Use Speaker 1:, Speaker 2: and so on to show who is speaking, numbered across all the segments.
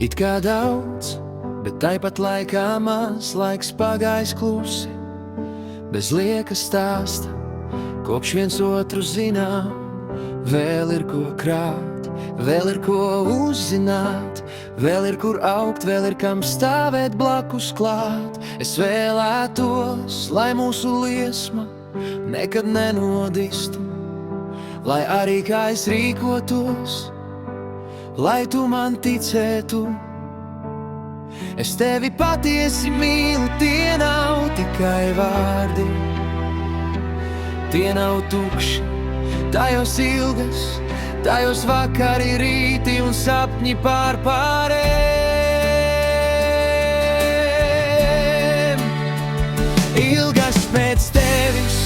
Speaker 1: It kā daudz, bet tāpat laikā maz, laiks pagājis klusi, bez lieka stāsta, kopš viens otru zinām. Vēl ir ko krāt, vēl ir ko uzzināt, vēl ir kur augt, vēl ir kam stāvēt blakus klāt. Es vēlētos, lai mūsu liesma nekad nenodistu, lai arī kā es rīkotos, lai tu man ticētu. Es tevi patiesi mīlu, tie nav tikai vārdi, tie nav tukši, tajos ilgas, tajos vakari, rīti un sapņi pāriem. Ilgas pēc tevis,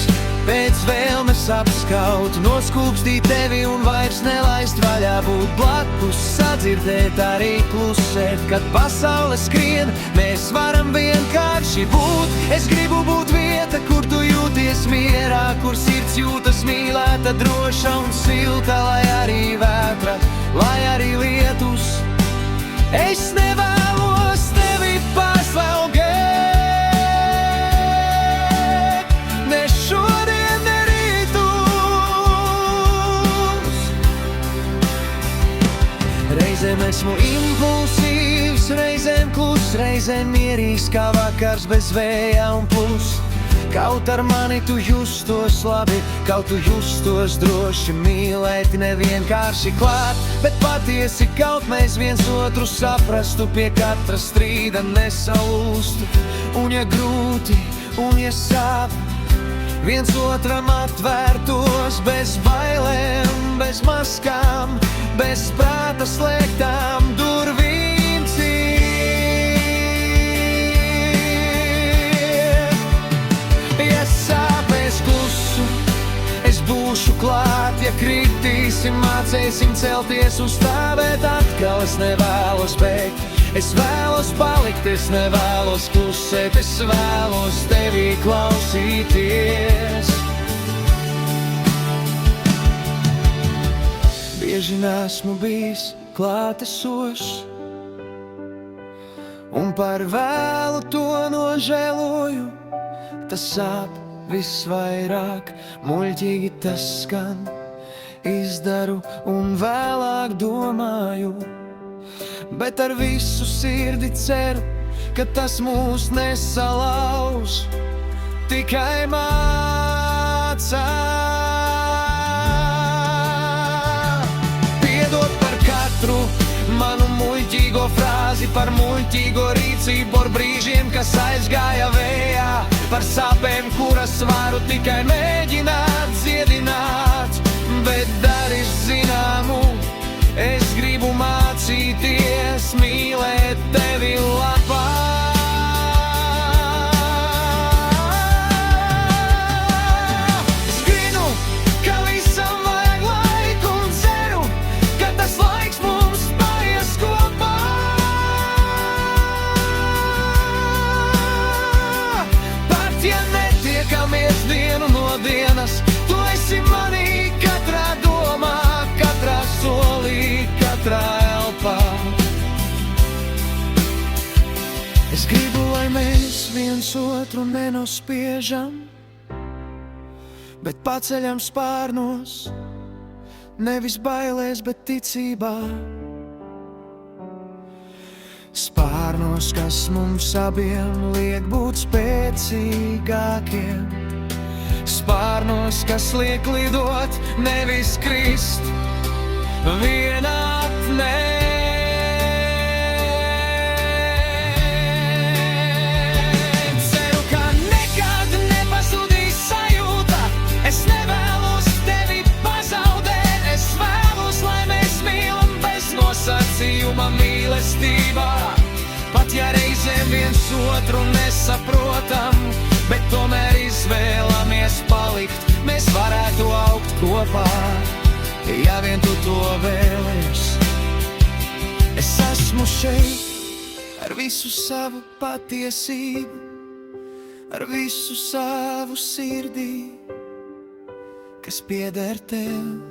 Speaker 1: pēc vēlmes apskaut, noskūpstīt tevi un vairs nelaist vaļā, būt blakus, sadzirdēt, arī klusēt. Kad pasaule skrien, mēs varam vienkārši būt. Es gribu būt vieta, kur tu jūties mierā, kur sirds jūtas mīlēta, droša un silta, lai arī vētra, lai arī lietus. Es nevēlos tevi paslēgt, ne šodien, ne rītus. Reizēm esmu impulsīvs, reizēm klus, reizēm mierīgs kā vakars bez vēja un plus. Kaut ar mani tu justos labi, kaut tu justos droši, mīlēt nevienkārši klāt, bet patiesi kaut mēs viens otru saprastu, pie katra strīda nesalūstu. Un ja grūti, un ja sāp, viens otram atvērtos, bez bailēm, bez maskām, bez prāta slēgtām durvīm. Ja sāpēs klusu, es būšu klāt, ja kritīsim, mācēsim celties un stāvēt atkal. Es nevēlos bēgt, es vēlos palikt, es nevēlos klusēt, es vēlos tevī klausīties. Bieži nesmu bijis klātesošs, un par vēlu to nožēloju. Tas sāp visvairāk, muļķīgi tas skan, izdaru un vēlāk domāju, bet ar visu sirdi ceru, ka tas mūs nesalauž, tikai mācā. Piedod par katru manu muļķīgo frāzi, par muļķīgo rīcību, par brīžiem, kas aizgāja vējā, par sāpēm, kuras varu tikai mēģināt dziedināt. Bet dari zināmu, es gribu mācīties mīlēt tevi labāk. Es zinu, ka visam vajag laiku un ceru, ka tas laiks mums paies kopā. Ja netiekamies dienu no dienas, tu esi manī katrā domā, katrā solī, katrā elpā. Es gribu, lai mēs viens otru nenospiežam, bet paceļam spārnos, nevis bailēs, bet ticībā. Spārnos, kas mums abiem liek būt spēcīgākiem. Spārnos, kas liek lidot, nevis krist vienatnē. Ceru, ka nekad nepazudīs sajūta, es nevēlos tevi pazaudēt. Es vēlos, lai mēs mīlam bez nosacījuma mīlestībā. Pat ja reizēm viens otru nesaprotam, bet tomēr izvēlamies palikt, mēs varētu augt kopā, ja vien tu to vēlies. Es esmu šeit ar visu savu patiesību, ar visu savu sirdī, kas pieder tev.